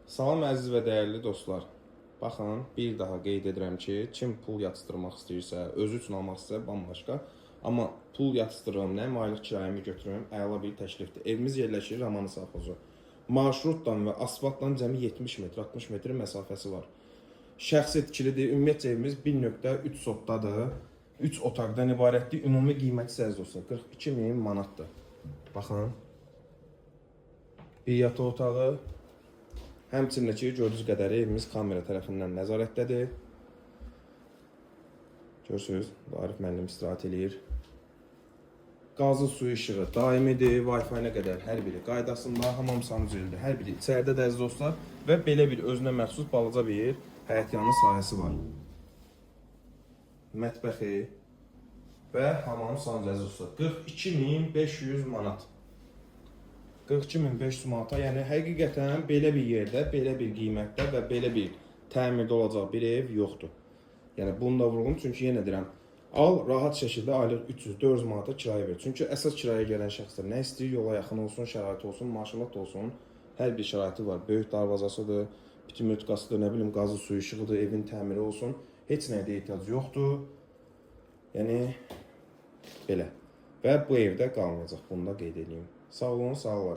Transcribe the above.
Salam əziz və dəyərli dostlar. Baxın, bir daha qeyd edirəm ki, kim pul yatırmaq istəyirsə, özü üçün almaq istəyirsə bambaşqa. Amma pul yatırım, nə aylıq kirayımı götürüm, əla bir təklifdir. Evimiz yerləşir Roman Savxozu. Marşrutdan və asfaltdan cəmi 70 metr, 60 metr məsafəsi var. Şəxsi tikilidir. Ümumiyyətcə evimiz 1.3 sotdadır. 3 otaqdan ibarətdir. Ümumi qiyməti sizə olsa 42.000 manatdır. Baxın. Bir yataq otağı. Həmçinin ki, gördüyünüz qədər evimiz kamera tərəfindən nəzarətdədir. Görürsünüz, Arif müəllim istirahət eləyir. Qazı, suyu, işığı daimidir, Wi-Fi-nə qədər hər biri qaydasında, hamam sanucelidir, hər biri içəridə də əziz dostlar və belə bir özünə məxsus balaca bir həyətyanı sahəsi var. Mətbəxi və hamam sanucu əziz dostlar 42.500 manat. 42.500 manata, yəni həqiqətən belə bir yerdə, belə bir qiymətdə və belə bir təmirdə olacaq bir ev yoxdur. Yəni bunu da vurğum, çünki yenə deyirəm, al rahat şəkildə aylıq 300-400 manata kirayə ver. Çünki əsas kiraya gələn şəxslər nə istəyir? Yola yaxın olsun, şərait olsun, marşrut olsun, hər bir şəraiti var. Böyük darvazasıdır, bitim ötkasıdır, nə bilim qazı, suyu, işığıdır, evin təmiri olsun. Heç nəyə də ehtiyac yoxdur. Yəni belə. Və bu evdə qalmayacaq, bunu da qeyd edeyim. Sağ olun, sağ olun.